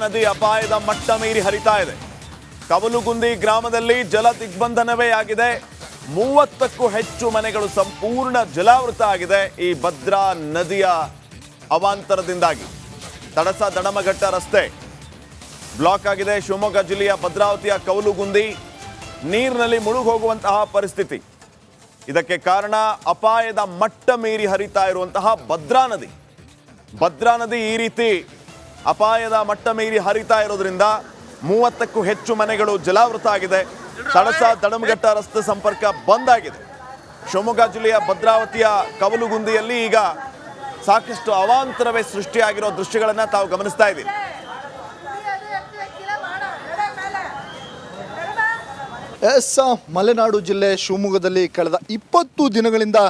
ನದಿ ಅಪಾಯದ ಮಟ್ಟ ಮೀರಿ ಹರಿತಾ ಇದೆ. ಕವಲುಗುಂದಿ ಗ್ರಾಮದಲ್ಲಿ ಜಲ ದಿಗ್ಬಂಧನವೇ ಆಗಿದೆ. 30ಕ್ಕೂ ಹೆಚ್ಚು ಮನೆಗಳು ಸಂಪೂರ್ಣ ಜಲಾವೃತ ಆಗಿದೆ ಈ ಭದ್ರಾ ನದಿಯ ಅವಾಂತರದಿಂದಾಗಿ. ತಡಸ ದಡಮಘಟ್ಟ ರಸ್ತೆ ಬ್ಲಾಕ್ ಆಗಿದೆ. ಶಿವಮೊಗ್ಗ ಜಿಲ್ಲೆಯ ಭದ್ರಾವತಿಯ ಕವಲುಗುಂದಿ ನೀರಿನಲ್ಲಿ ಮುಳುಗಿ ಹೋಗುವಂತಹ ಪರಿಸ್ಥಿತಿ. ಇದಕ್ಕೆ ಕಾರಣ ಅಪಾಯದ ಮಟ್ಟ ಮೀರಿ ಹರಿತಾ ಇರುವಂತಹ ಭದ್ರಾ ನದಿ. ಭದ್ರಾ ನದಿ ಈ ರೀತಿ ಅಪಾಯದ ಮಟ್ಟ ಮೀರಿ ಹರಿತಾ ಇರೋದ್ರಿಂದ 30ಕ್ಕೂ ಹೆಚ್ಚು ಮನೆಗಳು ಜಲಾವೃತ ಆಗಿದೆ. ತಡಸ ದಡಮಘಟ್ಟ ರಸ್ತೆ ಸಂಪರ್ಕ ಬಂದ್ ಆಗಿದೆ. ಶಿವಮೊಗ್ಗ ಜಿಲ್ಲೆಯ ಭದ್ರಾವತಿಯ ಕವಲುಗುಂದಿಯಲ್ಲಿ ಈಗ ಸಾಕಷ್ಟು ಅವಾಂತರವೇ ಸೃಷ್ಟಿಯಾಗಿರೋ ದೃಶ್ಯಗಳನ್ನು ತಾವು ಗಮನಿಸ್ತಾ ಇದ್ದೀವಿ. ಮಲೆನಾಡು ಜಿಲ್ಲೆ ಶಿವಮೊಗ್ಗದಲ್ಲಿ ಕಳೆದ 20 ದಿನಗಳಿಂದ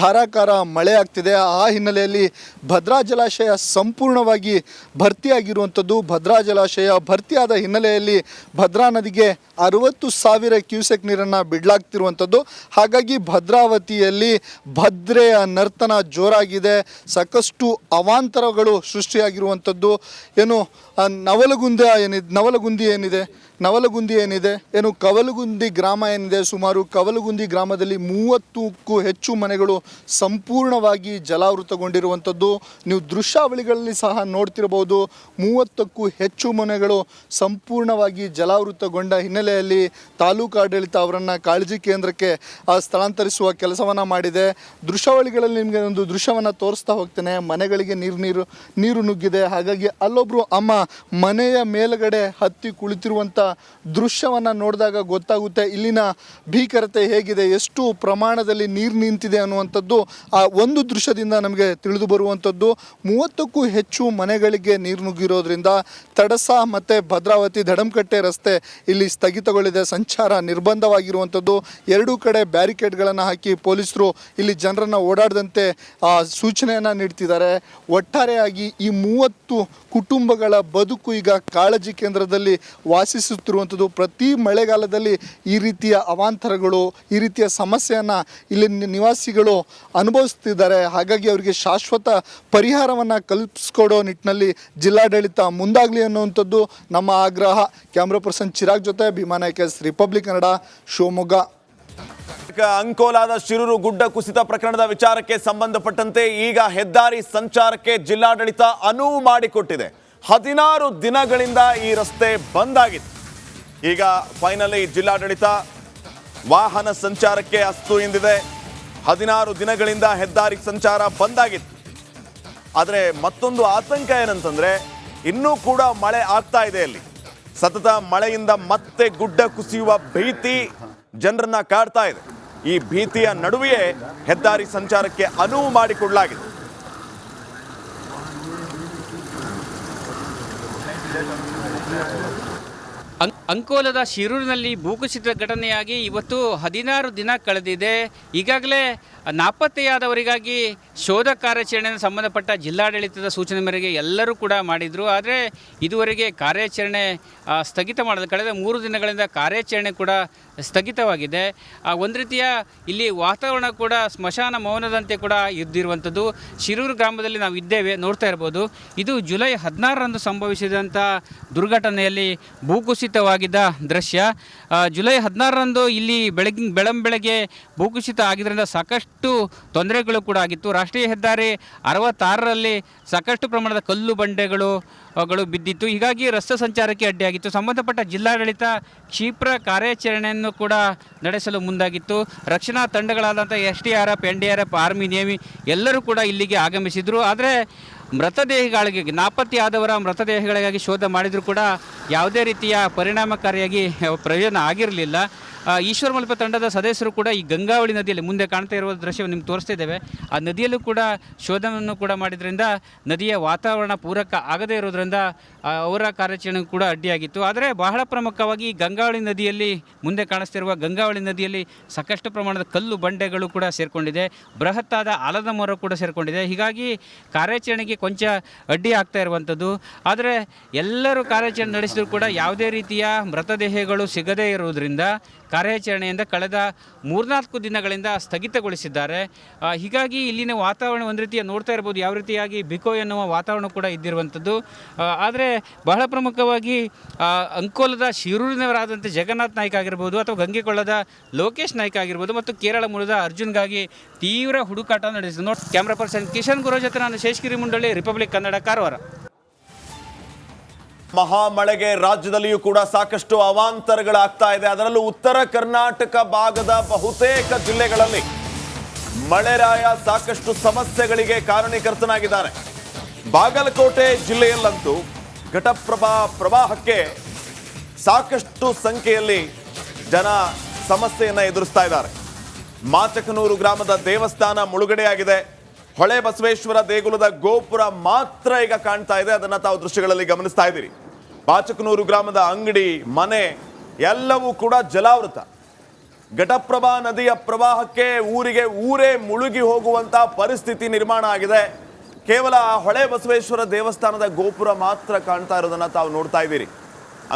ಧಾರಾಕಾರ ಮಳೆ ಆಗ್ತಿದೆ. ಆ ಹಿನ್ನೆಲೆಯಲ್ಲಿ ಭದ್ರಾ ಜಲಾಶಯ ಸಂಪೂರ್ಣವಾಗಿ ಭರ್ತಿಯಾಗಿರುವಂಥದ್ದು. ಭದ್ರಾ ಜಲಾಶಯ ಭರ್ತಿಯಾದ ಹಿನ್ನೆಲೆಯಲ್ಲಿ ಭದ್ರಾ ನದಿಗೆ 60,000 ಕ್ಯೂಸೆಕ್ ನೀರನ್ನು ಬಿಡಲಾಗ್ತಿರುವಂಥದ್ದು. ಹಾಗಾಗಿ ಭದ್ರಾವತಿಯಲ್ಲಿ ಭದ್ರೆಯ ನರ್ತನ ಜೋರಾಗಿದೆ. ಸಾಕಷ್ಟು ಅವಾಂತರಗಳು ಸೃಷ್ಟಿಯಾಗಿರುವಂಥದ್ದು. ಏನು ನವಲಗುಂದಿ ಏನಿದೆ ಏನು ಕವಲುಗುಂದಿ ಗ್ರಾಮ ಏನಿದೆ, ಸುಮಾರು ಕವಲುಗುಂದಿ ಗ್ರಾಮದಲ್ಲಿ 30ಕ್ಕೂ ಹೆಚ್ಚು ಮನೆಗಳು ಸಂಪೂರ್ಣವಾಗಿ ಜಲಾವೃತಗೊಂಡಿರುವಂಥದ್ದು. ನೀವು ದೃಶ್ಯಾವಳಿಗಳಲ್ಲಿ ಸಹ ನೋಡ್ತಿರಬಹುದು. 30ಕ್ಕೂ ಹೆಚ್ಚು ಮನೆಗಳು ಸಂಪೂರ್ಣವಾಗಿ ಜಲಾವೃತಗೊಂಡ ಹಿನ್ನೆಲೆಯಲ್ಲಿ ತಾಲೂಕು ಆಡಳಿತ ಅವರನ್ನು ಕಾಳಜಿ ಕೇಂದ್ರಕ್ಕೆ ಸ್ಥಳಾಂತರಿಸುವ ಕೆಲಸವನ್ನು ಮಾಡಿದೆ. ದೃಶ್ಯಾವಳಿಗಳಲ್ಲಿ ನಿಮಗೆ ಒಂದು ದೃಶ್ಯವನ್ನು ತೋರಿಸ್ತಾ ಹೋಗ್ತೇನೆ. ಮನೆಗಳಿಗೆ ನೀರು ನುಗ್ಗಿದೆ. ಹಾಗಾಗಿ ಅಲ್ಲೊಬ್ಬರು ಅಮ್ಮ ಮನೆಯ ಮೇಲುಗಡೆ ಹತ್ತಿ ಕುಳಿತಿರುವಂಥ ದೃಶ್ಯವನ್ನು ನೋಡಿದಾಗ ಗೊತ್ತಾಗುತ್ತೆ ಇಲ್ಲಿನ ಭೀಕರತೆ ಹೇಗಿದೆ, ಎಷ್ಟು ಪ್ರಮಾಣದಲ್ಲಿ ನೀರು ನಿಂತಿದೆ ಅನ್ನುವಂಥದ್ದು ಆ ಒಂದು ದೃಶ್ಯದಿಂದ ನಮಗೆ ತಿಳಿದು ಬರುವಂಥದ್ದು. 30ಕ್ಕೂ ಹೆಚ್ಚು ಮನೆಗಳಿಗೆ ನೀರು ನುಗ್ಗಿರೋದ್ರಿಂದ ತಡಸ ಮತ್ತು ಭದ್ರಾವತಿ ದಡಂಕಟ್ಟೆ ರಸ್ತೆ ಇಲ್ಲಿ ಸ್ಥಗಿತಗೊಳ್ಳಿದೆ. ಸಂಚಾರ ನಿರ್ಬಂಧವಾಗಿರುವಂಥದ್ದು. ಎರಡೂ ಕಡೆ ಬ್ಯಾರಿಕೇಡ್ಗಳನ್ನು ಹಾಕಿ ಪೊಲೀಸರು ಇಲ್ಲಿ ಜನರನ್ನು ಓಡಾಡದಂತೆ ಸೂಚನೆಯನ್ನು ನೀಡ್ತಿದ್ದಾರೆ. ಒಟ್ಟಾರೆಯಾಗಿ ಈ 30 ಕುಟುಂಬಗಳ ಬದುಕು ಈಗ ಕಾಳಜಿ ಕೇಂದ್ರದಲ್ಲಿ ವಾಸಿಸುತ್ತಿರುವಂಥದ್ದು. ಪ್ರತಿ ಮಳೆಗಾಲದಲ್ಲಿ ಈ ರೀತಿಯ ಅವಾಂತರಗಳು, ಈ ರೀತಿಯ ಸಮಸ್ಯೆಯನ್ನು ಇಲ್ಲಿ ನಿವಾಸಿಗಳು ಅನುಭವಿಸ್ತಿದ್ದಾರೆ. ಹಾಗಾಗಿ ಅವರಿಗೆ ಶಾಶ್ವತ ಪರಿಹಾರವನ್ನು ಕಲ್ಪಿಸ್ಕೊಡೋ ನಿಟ್ಟಿನಲ್ಲಿ ಜಿಲ್ಲಾಡಳಿತ ಮುಂದಾಗಲಿ ಅನ್ನುವಂಥದ್ದು ನಮ್ಮ ಆಗ್ರಹ. ಕ್ಯಾಮ್ರಾ ಪರ್ಸನ್ ಚಿರಾಗ್ ಜೊತೆ ಭೀಮಾನಾಯ್ಕ, ರಿಪಬ್ಲಿಕ್ ಕನ್ನಡ, ಶಿವಮೊಗ್ಗ. ಅಂಕೋಲಾದ ಶಿರೂರು ಗುಡ್ಡ ಕುಸಿತ ಪ್ರಕರಣದ ವಿಚಾರಕ್ಕೆ ಸಂಬಂಧಪಟ್ಟಂತೆ ಈಗ ಹೆದ್ದಾರಿ ಸಂಚಾರಕ್ಕೆ ಜಿಲ್ಲಾಡಳಿತ ಅನುವು ಮಾಡಿಕೊಟ್ಟಿದೆ. 16 ದಿನಗಳಿಂದ ಈ ರಸ್ತೆ ಬಂದ್ ಆಗಿತ್ತು. ಈಗ ಫೈನಲಿ ಜಿಲ್ಲಾಡಳಿತ ವಾಹನ ಸಂಚಾರಕ್ಕೆ ಅಸ್ತು ಎಂದಿದೆ. 16 ದಿನಗಳಿಂದ ಹೆದ್ದಾರಿ ಸಂಚಾರ ಬಂದ್ ಆಗಿತ್ತು. ಆದರೆ ಮತ್ತೊಂದು ಆತಂಕ ಏನಂತಂದ್ರೆ ಇನ್ನೂ ಕೂಡ ಮಳೆ ಆಗ್ತಾ ಇದೆ. ಅಲ್ಲಿ ಸತತ ಮಳೆಯಿಂದ ಮತ್ತೆ ಗುಡ್ಡ ಕುಸಿಯುವ ಭೀತಿ ಜನರನ್ನ ಕಾಡ್ತಾ ಇದೆ. ಈ ಭೀತಿಯ ನಡುವೆಯೇ ಹೆದ್ದಾರಿ ಸಂಚಾರಕ್ಕೆ ಅನುವು ಮಾಡಿಕೊಡಲಾಗಿದೆ. ಅಂಕೋಲದ ಶಿರೂರಿನಲ್ಲಿ ಭೂಕುಸಿತ ಘಟನೆಯಾಗಿ ಇವತ್ತು 16 ದಿನ ಕಳೆದಿದೆ. ಈಗಾಗಲೇ ನಾಪತ್ತೆಯಾದವರಿಗಾಗಿ ಶೋಧ ಕಾರ್ಯಾಚರಣೆಗೆ ಸಂಬಂಧಪಟ್ಟ ಜಿಲ್ಲಾಡಳಿತದ ಸೂಚನೆ ಮೇರೆಗೆ ಎಲ್ಲರೂ ಕೂಡ ಮಾಡಿದರು. ಆದರೆ ಇದುವರೆಗೆ ಕಾರ್ಯಾಚರಣೆ ಸ್ಥಗಿತ ಮಾಡಿದೆ. ಕಳೆದ 3 ದಿನಗಳಿಂದ ಕಾರ್ಯಾಚರಣೆ ಕೂಡ ಸ್ಥಗಿತವಾಗಿದೆ. ಒಂದು ರೀತಿಯ ಇಲ್ಲಿ ವಾತಾವರಣ ಕೂಡ ಸ್ಮಶಾನ ಮೌನದಂತೆ ಕೂಡ ಇದ್ದಿರುವಂಥದ್ದು. ಶಿರೂರು ಗ್ರಾಮದಲ್ಲಿ ನಾವು ಇದ್ದೇವೆ, ನೋಡ್ತಾ ಇರ್ಬೋದು. ಇದು ಜುಲೈ 16ರಂದು ಸಂಭವಿಸಿದಂಥ ದುರ್ಘಟನೆಯಲ್ಲಿ ಭೂಕುಸಿತವಾಗಿದ್ದ ದೃಶ್ಯ. ಜುಲೈ 16ರಂದು ಇಲ್ಲಿ ಬೆಳಗ್ಗೆ ಭೂಕುಸಿತ ಆಗಿದ್ದರಿಂದ ಸಾಕಷ್ಟು ತೊಂದರೆಗಳು ಕೂಡ ಆಗಿತ್ತು. ರಾಷ್ಟ್ರೀಯ ಹೆದ್ದಾರಿ 66ರಲ್ಲಿ ಸಾಕಷ್ಟು ಪ್ರಮಾಣದ ಕಲ್ಲು ಬಂಡೆಗಳು ಬಿದ್ದಿತ್ತು. ಹೀಗಾಗಿ ರಸ್ತೆ ಸಂಚಾರಕ್ಕೆ ಅಡ್ಡಿಯಾಗಿತ್ತು. ಸಂಬಂಧಪಟ್ಟ ಜಿಲ್ಲಾಡಳಿತ ಕ್ಷಿಪ್ರ ಕಾರ್ಯಾಚರಣೆಯನ್ನು ಕೂಡ ನಡೆಸಲು ಮುಂದಾಗಿತ್ತು. ರಕ್ಷಣಾ ತಂಡಗಳಾದಂಥ SDRF, NDRF, ಆರ್ಮಿ, ನೇವಿ ಎಲ್ಲರೂ ಕೂಡ ಇಲ್ಲಿಗೆ ಆಗಮಿಸಿದರು. ಆದರೆ ಮೃತದೇಹಗಳಿಗೆ, ನಾಪತ್ತೆಯಾದವರ ಮೃತದೇಹಗಳಿಗಾಗಿ ಶೋಧ ಮಾಡಿದರೂ ಕೂಡ ಯಾವುದೇ ರೀತಿಯ ಪರಿಣಾಮಕಾರಿಯಾಗಿ ಪ್ರಯೋಜನ ಆಗಿರಲಿಲ್ಲ. ಈಶ್ವರ ಮಲ್ಪ ತಂಡದ ಸದಸ್ಯರು ಕೂಡ ಈ ಗಂಗಾವಳಿ ನದಿಯಲ್ಲಿ ಮುಂದೆ ಕಾಣ್ತಾ ಇರುವ ದೃಶ್ಯವನ್ನು ನಿಮ್ಗೆ ತೋರಿಸ್ತಾ ಇದ್ದೇವೆ. ಆ ನದಿಯಲ್ಲೂ ಕೂಡ ಶೋಧನವನ್ನು ಕೂಡ ಮಾಡಿದ್ರಿಂದ ನದಿಯ ವಾತಾವರಣ ಪೂರಕ ಆಗದೇ ಇರೋದ್ರಿಂದ ಅವರ ಕಾರ್ಯಾಚರಣೆ ಕೂಡ ಅಡ್ಡಿಯಾಗಿತ್ತು. ಆದರೆ ಬಹಳ ಪ್ರಮುಖವಾಗಿ ಈ ಗಂಗಾವಳಿ ನದಿಯಲ್ಲಿ ಮುಂದೆ ಕಾಣಿಸ್ತಿರುವ ಗಂಗಾವಳಿ ನದಿಯಲ್ಲಿ ಸಾಕಷ್ಟು ಪ್ರಮಾಣದ ಕಲ್ಲು ಬಂಡೆಗಳು ಕೂಡ ಸೇರಿಕೊಂಡಿದೆ. ಬೃಹತ್ತಾದ ಆಲದ ಮರ ಕೂಡ ಸೇರಿಕೊಂಡಿದೆ. ಹೀಗಾಗಿ ಕಾರ್ಯಾಚರಣೆಗೆ ಕೊಂಚ ಅಡ್ಡಿ ಆಗ್ತಾ ಇರುವಂಥದ್ದು. ಆದರೆ ಎಲ್ಲರೂ ಕಾರ್ಯಾಚರಣೆ ನಡೆಸಿದರೂ ಕೂಡ ಯಾವುದೇ ರೀತಿಯ ಮೃತದೇಹಗಳು ಸಿಗದೇ ಇರುವುದರಿಂದ ಕಾರ್ಯಾಚರಣೆಯಿಂದ ಕಳೆದ 3-4 ದಿನಗಳಿಂದ ಸ್ಥಗಿತಗೊಳಿಸಿದ್ದಾರೆ. ಹೀಗಾಗಿ ಇಲ್ಲಿನ ವಾತಾವರಣ ಒಂದು ರೀತಿಯ ನೋಡ್ತಾ ಇರ್ಬೋದು ಯಾವ ರೀತಿಯಾಗಿ ಬಿಕೋ ಎನ್ನುವ ವಾತಾವರಣ ಕೂಡ ಇದ್ದಿರುವಂಥದ್ದು. ಆದರೆ ಬಹಳ ಪ್ರಮುಖವಾಗಿ ಅಂಕೋಲದ ಶಿರೂರಿನವರಾದಂಥ ಜಗನ್ನಾಥ್ ನಾಯ್ಕ ಆಗಿರ್ಬೋದು ಅಥವಾ ಗಂಗೆಕೊಳ್ಳದ ಲೋಕೇಶ್ ನಾಯ್ಕ ಆಗಿರ್ಬೋದು ಮತ್ತು ಕೇರಳ ಮೂಲದ ಅರ್ಜುನ್ಗಾಗಿ ತೀವ್ರ ಹುಡುಕಾಟ ನಡೆಸಿದೆ. ನೋಡಿ, ಕ್ಯಾಮ್ರಾ ಪರ್ಸನ್ ಕಿಶನ್ ಗುರು ಜೊತೆ ನಾನು ಶೇಷಗಿರಿ ಮುಂಡಳ್ಳಿ, ರಿಪಬ್ಲಿಕ್ ಕನ್ನಡ, ಕಾರವಾರ. ಮಹಾಮಳೆಗೆ ರಾಜ್ಯದಲ್ಲಿಯೂ ಕೂಡ ಸಾಕಷ್ಟು ಅವಾಂತರಗಳಾಗ್ತಾ ಇದೆ. ಅದರಲ್ಲೂ ಉತ್ತರ ಕರ್ನಾಟಕ ಭಾಗದ ಬಹುತೇಕ ಜಿಲ್ಲೆಗಳಲ್ಲಿ ಮಳೆರಾಯ ಸಾಕಷ್ಟು ಸಮಸ್ಯೆಗಳಿಗೆ ಕಾರಣೀಕರ್ತನಾಗಿದ್ದಾರೆ. ಬಾಗಲಕೋಟೆ ಜಿಲ್ಲೆಯಲ್ಲಂತೂ ಪ್ರವಾಹಕ್ಕೆ ಸಾಕಷ್ಟು ಸಂಖ್ಯೆಯಲ್ಲಿ ಜನ ಸಮಸ್ಯೆಯನ್ನು ಎದುರಿಸ್ತಾ ಇದ್ದಾರೆ. ಮಾಚಕನೂರು ಗ್ರಾಮದ ದೇವಸ್ಥಾನ ಮುಳುಗಡೆಯಾಗಿದೆ. ಹೊಳೆ ಬಸವೇಶ್ವರ ದೇಗುಲದ ಗೋಪುರ ಮಾತ್ರ ಈಗ ಕಾಣ್ತಾ ಇದೆ. ಅದನ್ನು ತಾವು ದೃಶ್ಯಗಳಲ್ಲಿ ಗಮನಿಸ್ತಾ ಇದ್ದೀರಿ. ಬಾಚಕನೂರು ಗ್ರಾಮದ ಅಂಗಡಿ, ಮನೆ ಎಲ್ಲವೂ ಕೂಡ ಜಲಾವೃತ. ಘಟಪ್ರಭಾ ನದಿಯ ಪ್ರವಾಹಕ್ಕೆ ಊರೇ ಮುಳುಗಿ ಹೋಗುವಂತಹ ಪರಿಸ್ಥಿತಿ ನಿರ್ಮಾಣ ಆಗಿದೆ. ಕೇವಲ ಹೊಳೆ ಬಸವೇಶ್ವರ ದೇವಸ್ಥಾನದ ಗೋಪುರ ಮಾತ್ರ ಕಾಣ್ತಾ ಇರೋದನ್ನ ತಾವು ನೋಡ್ತಾ ಇದ್ದೀರಿ.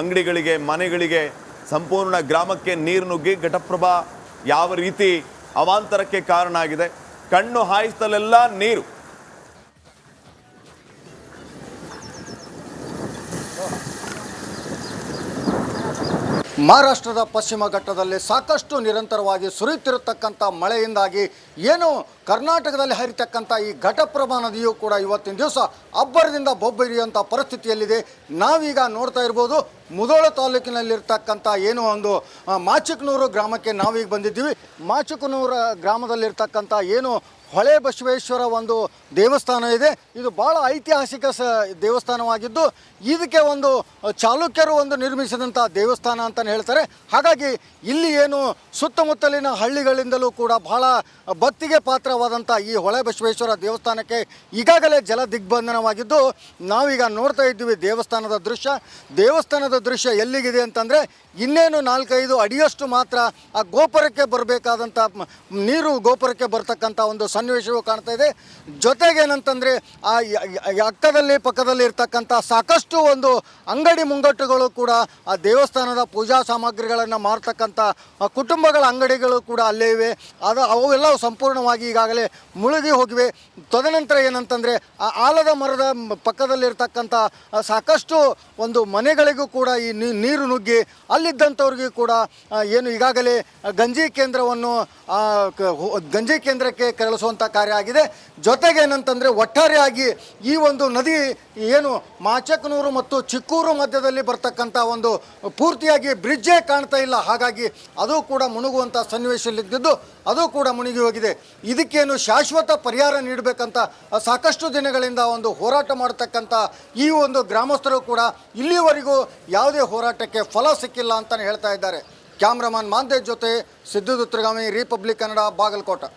ಅಂಗಡಿಗಳಿಗೆ, ಮನೆಗಳಿಗೆ, ಸಂಪೂರ್ಣ ಗ್ರಾಮಕ್ಕೆ ನೀರು ನುಗ್ಗಿ ಘಟಪ್ರಭಾ ಯಾವ ರೀತಿ ಅವಾಂತರಕ್ಕೆ ಕಾರಣ ಆಗಿದೆ. ಕಣ್ಣು ಹಾಯಿಸಲೆಲ್ಲ ನೀರು. ಮಹಾರಾಷ್ಟ್ರದ ಪಶ್ಚಿಮ ಘಟ್ಟದಲ್ಲಿ ಸಾಕಷ್ಟು ನಿರಂತರವಾಗಿ ಸುರಿಯುತ್ತಿರತಕ್ಕಂಥ ಮಳೆಯಿಂದಾಗಿ ಏನು ಕರ್ನಾಟಕದಲ್ಲಿ ಹರಿತಕ್ಕಂಥ ಈ ಘಟಪ್ರಭಾ ನದಿಯು ಕೂಡ ಇವತ್ತಿನ ದಿವಸ ಅಬ್ಬರದಿಂದ ಬೊಬ್ಬರಿಯುವಂಥ ಪರಿಸ್ಥಿತಿಯಲ್ಲಿದೆ. ನಾವೀಗ ನೋಡ್ತಾ ಇರ್ಬೋದು, ಮುಧೋಳ ತಾಲೂಕಿನಲ್ಲಿರ್ತಕ್ಕಂಥ ಏನು ಒಂದು ಮಾಚಕನೂರು ಗ್ರಾಮಕ್ಕೆ ನಾವೀಗ ಬಂದಿದ್ದೀವಿ. ಮಾಚಕನೂರು ಗ್ರಾಮದಲ್ಲಿರ್ತಕ್ಕಂಥ ಏನು ಹೊಳೆ ಬಸವೇಶ್ವರ ಒಂದು ದೇವಸ್ಥಾನ ಇದೆ. ಇದು ಭಾಳ ಐತಿಹಾಸಿಕ ದೇವಸ್ಥಾನವಾಗಿದ್ದು ಇದಕ್ಕೆ ಒಂದು ಚಾಲುಕ್ಯರು ಒಂದು ನಿರ್ಮಿಸಿದಂಥ ದೇವಸ್ಥಾನ ಅಂತಲೇ ಹೇಳ್ತಾರೆ. ಹಾಗಾಗಿ ಇಲ್ಲಿ ಏನು ಸುತ್ತಮುತ್ತಲಿನ ಹಳ್ಳಿಗಳಿಂದಲೂ ಕೂಡ ಬಹಳ ಭಕ್ತಿಗೆ ಪಾತ್ರವಾದಂಥ ಈ ಹೊಳೆ ಬಸವೇಶ್ವರ ದೇವಸ್ಥಾನಕ್ಕೆ ಈಗಾಗಲೇ ಜಲ ದಿಗ್ಬಂಧನವಾಗಿದ್ದು ನಾವೀಗ ನೋಡ್ತಾ ಇದ್ದೀವಿ ದೇವಸ್ಥಾನದ ದೃಶ್ಯ ಎಲ್ಲಿಗಿದೆ ಅಂತಂದರೆ ಇನ್ನೇನು 4-5 ಅಡಿಯಷ್ಟು ಮಾತ್ರ ಆ ಗೋಪುರಕ್ಕೆ ಬರಬೇಕಾದಂಥ ನೀರು ಗೋಪುರಕ್ಕೆ ಬರ್ತಕ್ಕಂಥ ಒಂದು ಸನ್ನಿವೇಶವು ಕಾಣ್ತಾ ಇದೆ. ಜೊತೆಗೆ ಏನಂತಂದರೆ ಆ ಪಕ್ಕದಲ್ಲಿ ಇರ್ತಕ್ಕಂಥ ಸಾಕಷ್ಟು ಒಂದು ಅಂಗಡಿ ಮುಂಗಟ್ಟುಗಳು ಕೂಡ ಆ ದೇವಸ್ಥಾನದ ಪೂಜಾ ಸಾಮಗ್ರಿಗಳನ್ನು ಮಾರ್ತಕ್ಕಂಥ ಕುಟುಂಬಗಳ ಅಂಗಡಿಗಳು ಕೂಡ ಅಲ್ಲೇ ಇವೆ. ಅವೆಲ್ಲ ಸಂಪೂರ್ಣವಾಗಿ ಈಗಾಗಲೇ ಮುಳುಗಿ ಹೋಗಿವೆ. ತದನಂತರ ಏನಂತಂದರೆ ಆ ಆಲದ ಮರದ ಪಕ್ಕದಲ್ಲಿರ್ತಕ್ಕಂಥ ಸಾಕಷ್ಟು ಒಂದು ಮನೆಗಳಿಗೂ ಕೂಡ ಈ ನೀರು ನುಗ್ಗಿ ಅಲ್ಲಿದ್ದಂಥವ್ರಿಗೂ ಕೂಡ ಏನು ಈಗಾಗಲೇ ಗಂಜಿ ಕೇಂದ್ರಕ್ಕೆ ಕಳಿಸುವಂಥ ಕಾರ್ಯ ಆಗಿದೆ. ಜೊತೆಗೆ ಏನಂತಂದರೆ ಒಟ್ಟಾರೆಯಾಗಿ ಈ ಒಂದು ನದಿ ಏನು ಮಾಚಕನೂರು ಮತ್ತು ಚಿಕ್ಕೂರು ಮಧ್ಯದಲ್ಲಿ ಬರ್ತಕ್ಕಂಥ ಒಂದು ಪೂರ್ತಿಯಾಗಿ ಬ್ರಿಡ್ಜೇ ಕಾಣ್ತಾ ಇಲ್ಲ. ಹಾಗಾಗಿ ಅದು ಕೂಡ ಮುಳುಗುವಂಥ ಸನ್ನಿವೇಶದಲ್ಲಿದ್ದು ಅದು ಕೂಡ ಮುಳುಗಿ ಹೋಗಿದೆ. ಇದಕ್ಕೇನು ಶಾಶ್ವತ ಪರಿಹಾರ ನೀಡಬೇಕಂತ ಸಾಕಷ್ಟು ದಿನಗಳಿಂದ ಒಂದು ಹೋರಾಟ ಮಾಡತಕ್ಕಂಥ ಈ ಒಂದು ಗ್ರಾಮಸ್ಥರು ಕೂಡ ಇಲ್ಲಿವರೆಗೂ ಯಾವುದೇ ಹೋರಾಟಕ್ಕೆ ಫಲ ಸಿಕ್ಕಿಲ್ಲ ಅಂತಲೇ ಹೇಳ್ತಾ ಇದ್ದಾರೆ. ಕ್ಯಾಮ್ರಾಮನ್ ಮಾಂತೇಶ್ ಜೊತೆ ಸಿದ್ದು ದುತ್ರಗಾಮಿ, ರಿಪಬ್ಲಿಕ್ ಕನ್ನಡ, ಬಾಗಲಕೋಟೆ.